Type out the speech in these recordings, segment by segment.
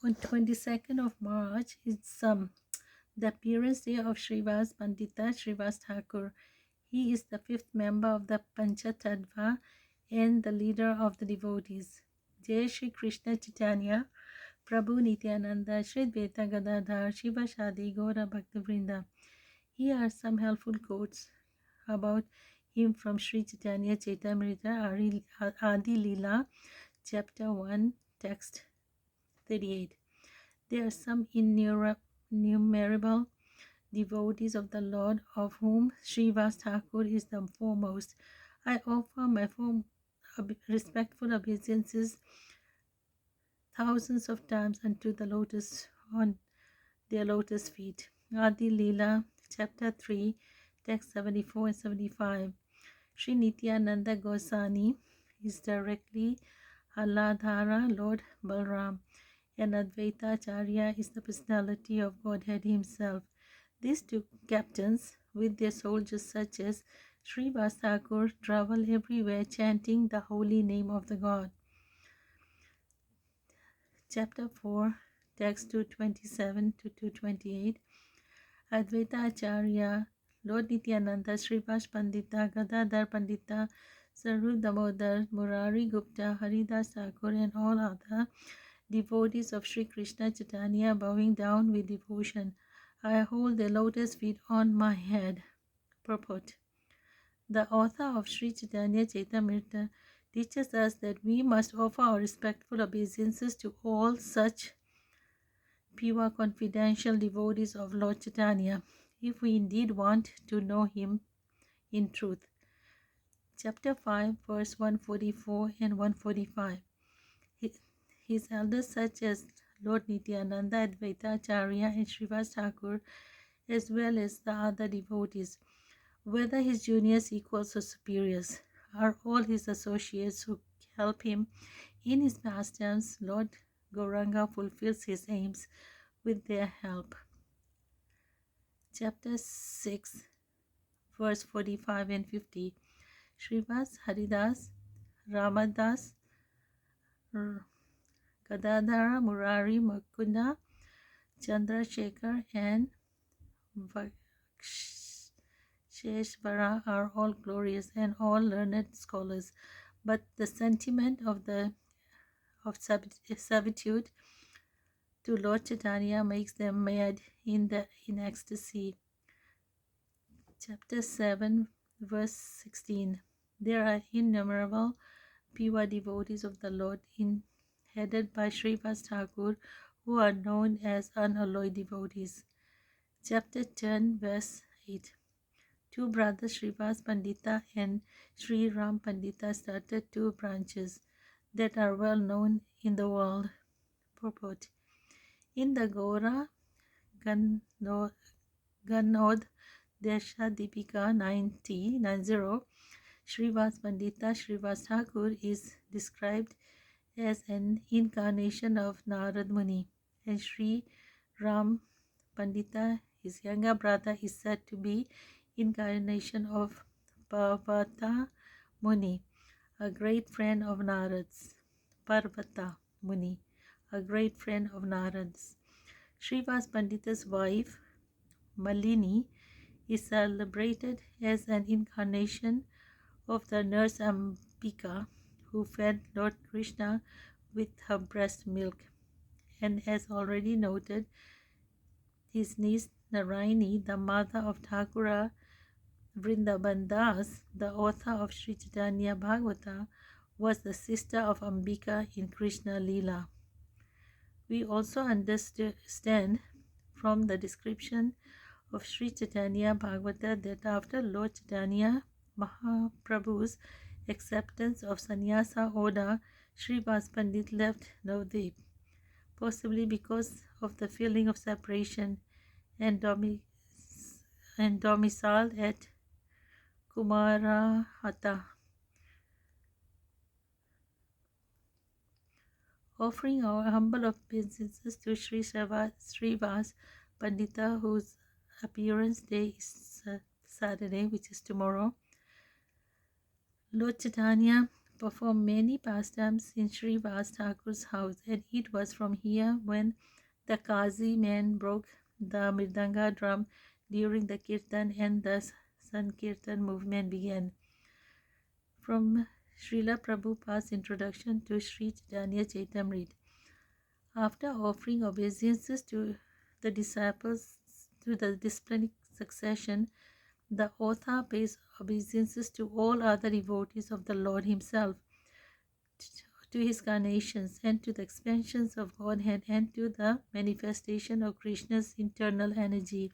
On 22nd of March, it's the appearance day of Srivasa Pandita Srivasa Thakura. He is the fifth member of the Pancha Tattva and the leader of the devotees. Jai Shri Krishna Chaitanya, Prabhu Nityananda, Shri Advaita Gadadhar, Shiva Shadi, Gaura Bhaktivinoda. Here are some helpful quotes about him from Sri Chaitanya Chaitamrita Adi Leela, chapter 1, text 38. There are some innumerable devotees of the Lord, of whom Srivasa Thakura is the foremost. I offer my respectful obeisances thousands of times unto the lotus on their lotus feet. Adi Leela, chapter 3, text 74 and 75. Sri Nityananda Goswami is directly Aladhara Lord Balram, and Advaita Acharya is the personality of Godhead himself. These two captains, with their soldiers such as Srivasa Thakura, travel everywhere chanting the holy name of the God. Chapter 4, text 227 to 228. Advaita Acharya, Lord Nityananda, Srivas Pandita, Gadadhar Pandita, Sarup Damodar, Murari Gupta, Haridas Thakur, and all other devotees of Sri Krishna Chaitanya bowing down with devotion. I hold the lotus feet on my head. Purport. The author of Sri Chaitanya Chaitamrita teaches us that we must offer our respectful obeisances to all such pure confidential devotees of Lord Chaitanya, if we indeed want to know him in truth. Chapter 5, verse 144 and 145. His elders such as Lord Nityananda, Advaita Acharya, and Srivasa Thakura, as well as the other devotees, whether his juniors, equals, or superiors, are all his associates who help him in his pastimes. Lord Gauranga fulfills his aims with their help. Chapter 6, verse 45 and 50. Srivas, Haridas, Ramadas, Gadadhara, Murari, Mukunda, Chandrasekhar, and Vaksheshvara are all glorious and all learned scholars, but the sentiment of servitude to Lord Chaitanya makes them mad in ecstasy. Chapter 7, verse 16. There are innumerable pure devotees of the Lord headed by Srivasa Thakur, who are known as unalloyed devotees. Chapter 10, verse 8. Two brothers, Srivasa Pandita and Sri Ram Pandita, started two branches that are well known in the world. Purport. In the Gaura Ganod Desha Deepika 90, Srivasa Pandita Srivasa Thakur is described as an incarnation of Narad Muni, and Sri Ram Pandita, his younger brother, is said to be incarnation of Parvata Muni, a great friend of Narad's. Parvata Muni, a great friend of Narad's. Srivasa Pandita's wife, Malini, is celebrated as an incarnation of the nurse Ambika, who fed Lord Krishna with her breast milk. And as already noted, his niece Narayani, the mother of Thakura Vrindavan Das, the author of Sri Chaitanya Bhagavata, was the sister of Ambika in Krishna Leela. We also understand from the description of Sri Chaitanya Bhagavata that after Lord Chaitanya Mahaprabhu's acceptance of sannyasa order, Srivasa Pandit left Navadvip, possibly because of the feeling of separation, and domiciled at Kumarahata. Offering our humble obeisances to Sri Srivasa Pandita, whose appearance day is Saturday, which is tomorrow. Lord Chaitanya performed many pastimes in Srivasa Thakur's house, and it was from here when the Kazi man broke the Mridanga drum during the Kirtan and the Sankirtan movement began. From Srila Prabhupada's introduction to Sri Chaitanya Chaitamrita. After offering obeisances to the disciples to the disciplinic succession, the author pays obeisances to all other devotees of the Lord Himself, to His carnations, and to the expansions of Godhead, and to the manifestation of Krishna's internal energy.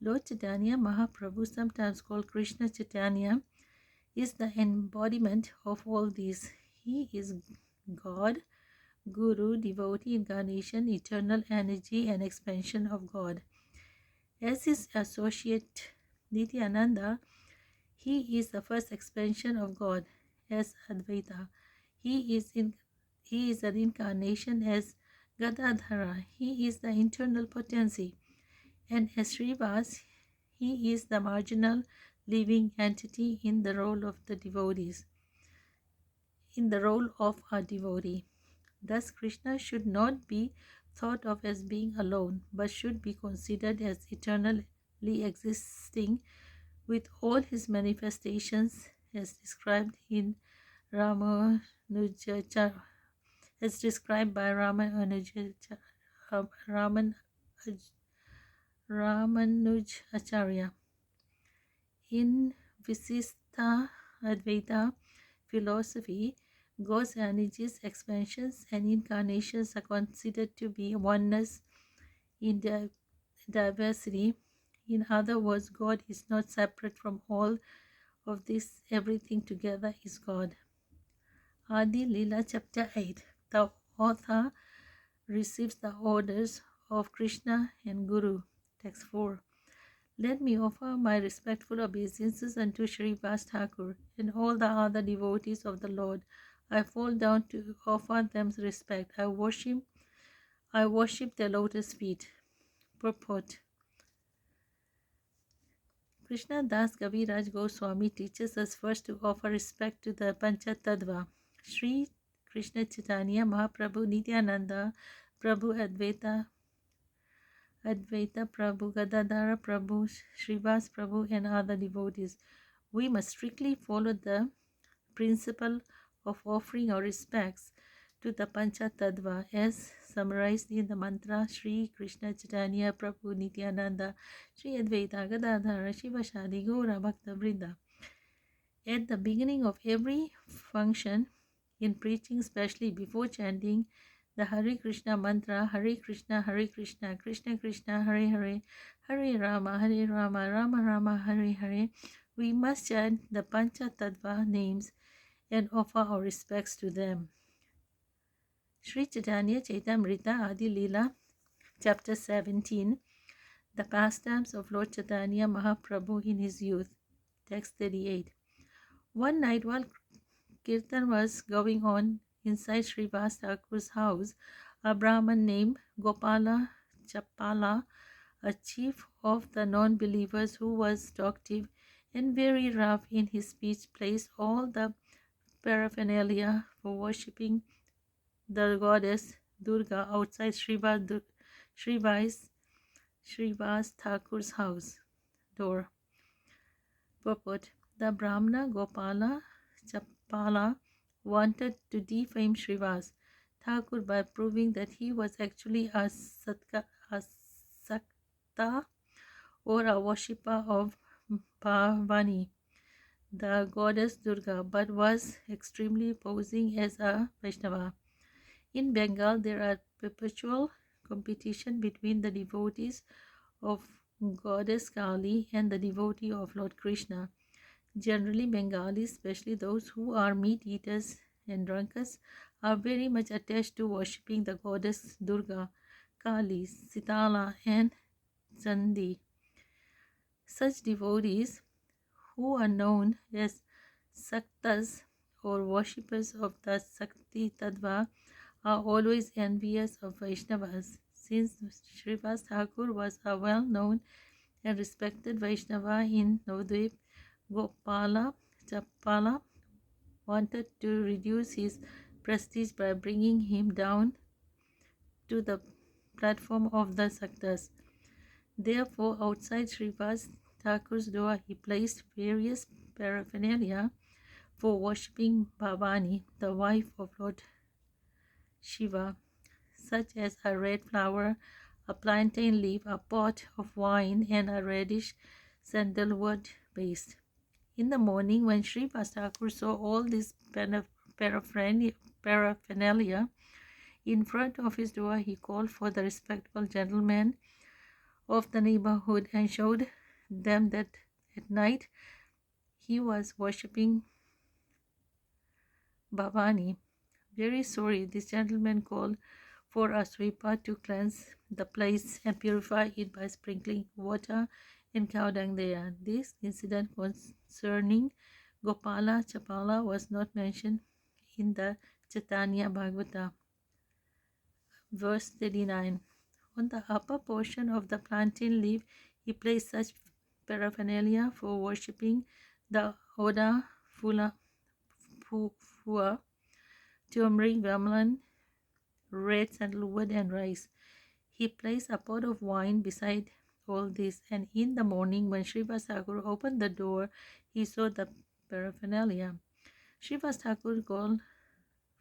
Lord Chaitanya Mahaprabhu, sometimes called Krishna Chaitanya, is the embodiment of all these. He is God, Guru, devotee, incarnation, eternal energy, and expansion of God. As his associate Nityananda, he is the first expansion of God as Advaita. He is an incarnation as Gadadhara. He is the internal potency. And as Srivas, he is the marginal living entity in the role of the devotees, in the role of a devotee. Thus, Krishna should not be thought of as being alone, but should be considered as eternally existing with all his manifestations as described in Ramanuja, as described by Ramanujacharya. In Visistha Advaita philosophy, God's energies, expansions, and incarnations are considered to be oneness in diversity. In other words, God is not separate from all of this. Everything together is God. Adi Lila Chapter 8. The author receives the orders of Krishna and Guru. Text 4. Let me offer my respectful obeisances unto Srivasa Thakur and all the other devotees of the Lord. I fall down to offer them respect. I worship their lotus feet. Purport. Krishna Das Kaviraj Goswami teaches us first to offer respect to the Pancha Tattva. Sri Krishna Chaitanya Mahaprabhu Nityananda Prabhu Advaita Prabhu, Gadadhara Prabhu, Srivas Prabhu, and other devotees. We must strictly follow the principle of offering our respects to the Pancha Tattva as summarized in the mantra Sri Krishna Chaitanya Prabhu Nityananda Sri Advaita Gadadhara Shivashadi Gaura Bhakta Vrinda. At the beginning of every function, in preaching, especially before chanting the Hare Krishna mantra, Hare Krishna, Krishna Krishna, Hare Hare, Hare Rama, Rama Rama, Hare Hare, we must chant the Pancha Tattva names and offer our respects to them. Sri Chaitanya Chaitamrita Adi Leela, Chapter 17, The Pastimes of Lord Chaitanya Mahaprabhu in his youth. Text 38. One night while Kirtan was going on inside Srivasa Thakur's house, a Brahman named Capala, a chief of the non-believers who was talkative and very rough in his speech, placed all the paraphernalia for worshipping the goddess Durga outside Srivasa Thakur's house door. Purport. The Brahmana Gopala Capala wanted to defame Srivasa Thakur by proving that he was actually a Sakta or a worshipper of Bhavani, the goddess Durga, but was extremely posing as a Vaishnava. In Bengal, there are perpetual competition between the devotees of goddess Kali and the devotee of Lord Krishna. Generally, Bengalis, especially those who are meat eaters and drunkards, are very much attached to worshipping the goddess Durga, Kali, Sitala, and Chandi. Such devotees, who are known as Saktas or worshippers of the Sakti Tattva, are always envious of Vaishnavas. Since Srivasa Thakur was a well-known and respected Vaishnava in Navadvip, Gopala Chappala wanted to reduce his prestige by bringing him down to the platform of the sectors. Therefore, outside Srivasa Thakur's door, he placed various paraphernalia for worshipping Bhavani, the wife of Lord Shiva, such as a red flower, a plantain leaf, a pot of wine, and a reddish sandalwood paste. In the morning, when Srivasa Thakur saw all this paraphernalia in front of his door, he called for the respectable gentlemen of the neighborhood and showed them that at night he was worshipping Bhavani. Very sorry, this gentleman called for a sweeper to cleanse the place and purify it by sprinkling water and cow dung there. This incident concerning Gopala Chapala was not mentioned in the Chaitanya Bhagavata. Verse 39. On the upper portion of the plantain leaf, he placed such paraphernalia for worshipping the Oda, Fua, turmeric, vermilion, red sandalwood, and rice. He placed a pot of wine beside all this, and in the morning, when Srivasa Thakur opened the door, he saw the paraphernalia. Srivasa Thakur called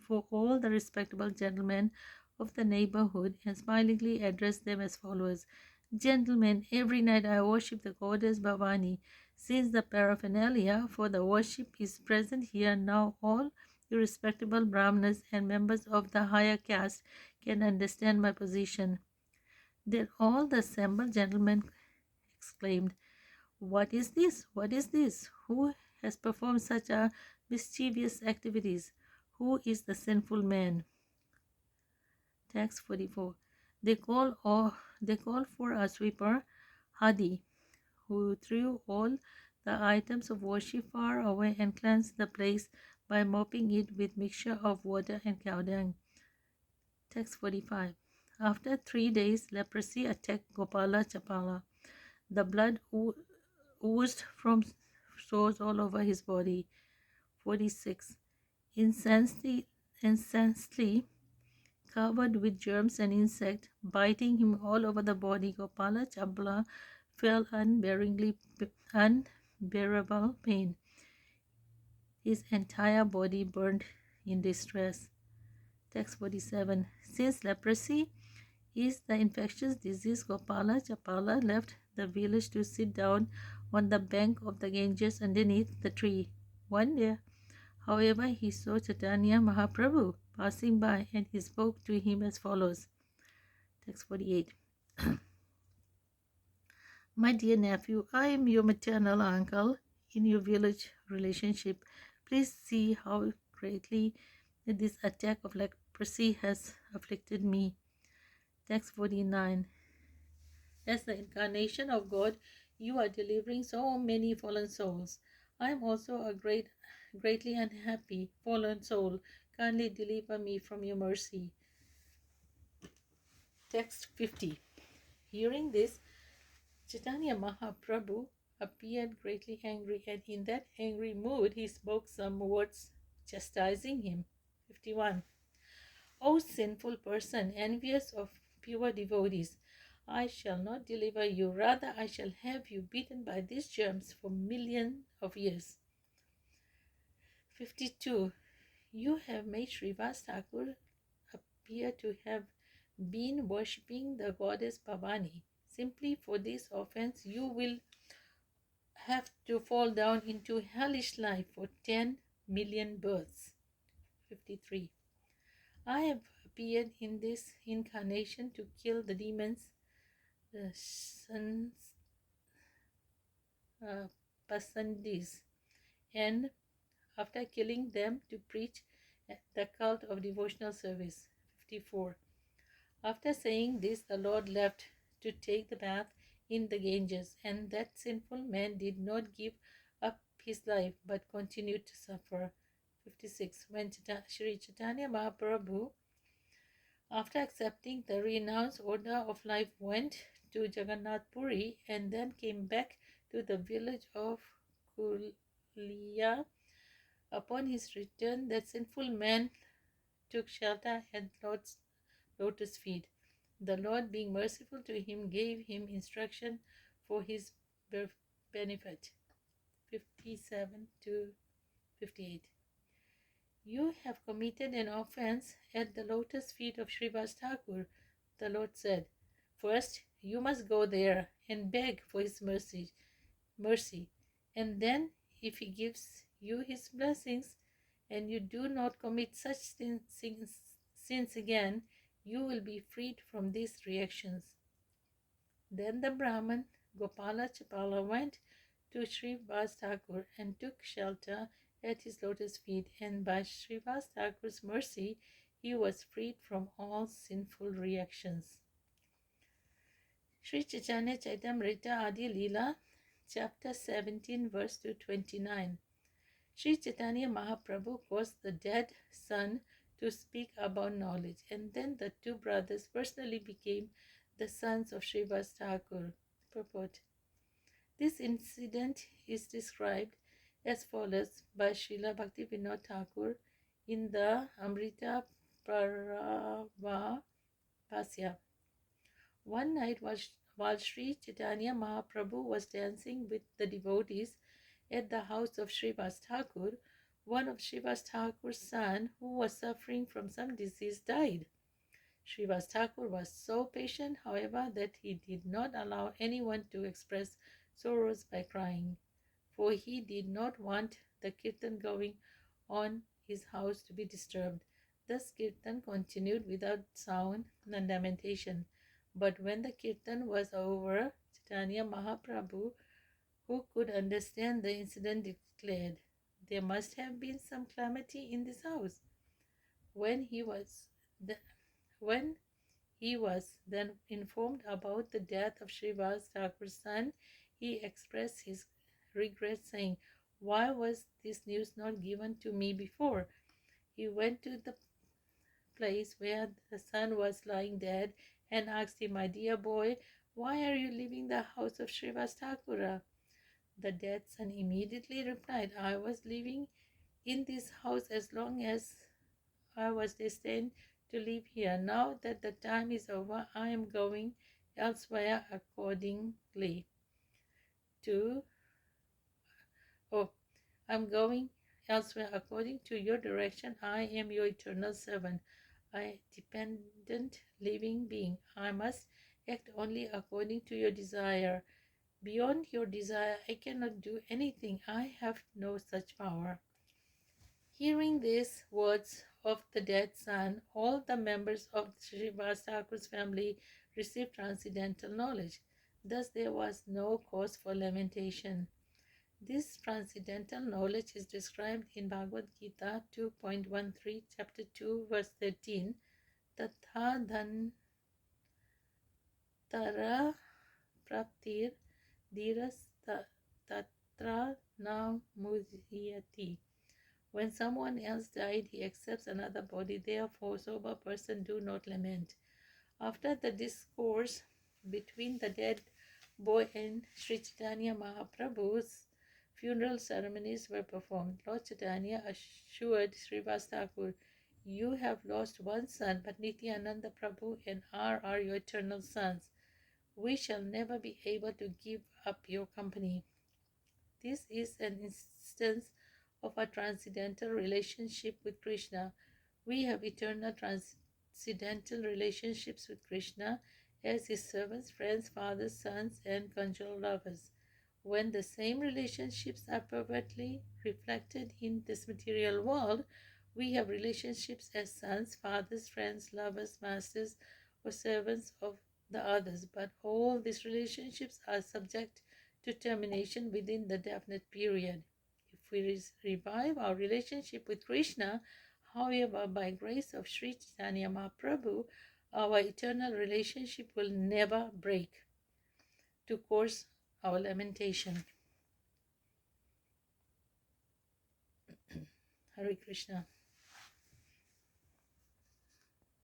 for all the respectable gentlemen of the neighborhood and smilingly addressed them as follows: Gentlemen, every night I worship the goddess Bhavani. Since the paraphernalia for the worship is present here now, all you respectable Brahmanas and members of the higher caste can understand my position. Then all the assembled gentlemen exclaimed, What is this? What is this? Who has performed such a mischievous activities? Who is the sinful man? Text 44. They call for a sweeper, Hadi, who threw all the items of worship far away and cleansed the place by mopping it with mixture of water and cow dung. Text 45. After 3 days, leprosy attacked Gopala Chapala. The blood oozed from sores all over his body. 46. Incensely covered with germs and insects, biting him all over the body, Gopala Chapala felt unbearable pain. His entire body burned in distress. Text 47. Since leprosy is the infectious disease, Gopala Chapala left the village to sit down on the bank of the Ganges underneath the tree. One day, however, he saw Chaitanya Mahaprabhu passing by and he spoke to him as follows. Text 48. My dear nephew, I am your maternal uncle in your village relationship. Please see how greatly this attack of leprosy has afflicted me. Text 49. As the incarnation of God, you are delivering so many fallen souls. I am also a greatly unhappy fallen soul. Kindly deliver me from your mercy. Text 50. Hearing this, Chaitanya Mahaprabhu appeared greatly angry, and in that angry mood he spoke some words chastising him. 51. O sinful person, envious of pure devotees, I shall not deliver you, rather I shall have you beaten by these germs for millions of years. 52. You have made Srivasa Thakur appear to have been worshipping the goddess Bhavani. Simply for this offense, you will have to fall down into hellish life for 10 million births. 53. I have appeared in this incarnation to kill the demons, the Pasandis, and after killing them to preach the cult of devotional service. 54. After saying this, the Lord left to take the bath in the Ganges, and that sinful man did not give up his life but continued to suffer. 56. When Sri Chaitanya Mahaprabhu, after accepting the renounced order of life, went to Jagannath Puri and then came back to the village of Kulia, Upon his return, that sinful man took shelter at Lord's lotus feet. The Lord, being merciful to him, gave him instruction for his benefit. 57 to 58. You have committed an offense at the lotus feet of Srivasa Thakur, the Lord said. First, you must go there and beg for his mercy, and then, if he gives you his blessings, and you do not commit such sins again, you will be freed from these reactions. Then the Brahman Gopala Chapala went to Srivasa Thakur and took shelter at his lotus feet, and by Srivasa Thakur's mercy, he was freed from all sinful reactions. Sri Chaitanya Chaitamrita Adi Leela, chapter 17, verse 229. Sri Chaitanya Mahaprabhu caused the dead son to speak about knowledge, and then the two brothers personally became the sons of Srivasa Thakur. Purport. This incident is described as follows by Srila Bhaktivinoda Thakur in the Amrita Parava Pasya. One night while Sri Chaitanya Mahaprabhu was dancing with the devotees at the house of Srivasa Thakur, one of Srivasa Thakur's sons, who was suffering from some disease, died. Srivasa Thakur was so patient, however, that he did not allow anyone to express sorrows by crying, for he did not want the kirtan going on his house to be disturbed. Thus kirtan continued without sound and lamentation. But when the kirtan was over, Chaitanya Mahaprabhu, who could understand the incident, declared, "There must have been some calamity in this house." When he was then informed about the death of Srivasa Thakur's son, he expressed his regret, saying, "Why was this news not given to me before?" He went to the place where the son was lying dead and asked him, "My dear boy, why are you leaving the house of Srivasa Thakura?" The dead son immediately replied, "I was living in this house as long as I was destined to live here. Now that the time is over, I am going elsewhere accordingly to I'm going elsewhere according to your direction. I am your eternal servant, a dependent living being. I must act only according to your desire. Beyond your desire, I cannot do anything. I have no such power." Hearing these words of the dead son, all the members of Srivasa Thakur's family received transcendental knowledge. Thus there was no cause for lamentation. This transcendental knowledge is described in Bhagavad Gita 2.13, chapter 2, verse 13. Tatha dhantara praptir dhiras tatra na mudhyati. When someone else died, he accepts another body. Therefore, sober person do not lament. After the discourse between the dead boy and Sri Chaitanya Mahaprabhu's funeral ceremonies were performed. Lord Chaitanya assured Srivasa Thakur, "You have lost one son, but Nityananda Prabhu and R are your eternal sons. We shall never be able to give up your company." This is an instance of a transcendental relationship with Krishna. We have eternal transcendental relationships with Krishna as his servants, friends, fathers, sons, and conjugal lovers. When the same relationships are pervertly reflected in this material world, we have relationships as sons, fathers, friends, lovers, masters, or servants of the others. But all these relationships are subject to termination within the definite period. If we revive our relationship with Krishna, however, by grace of Sri Chaitanya Mahaprabhu, our eternal relationship will never break. To course our lamentation. Hare Krishna.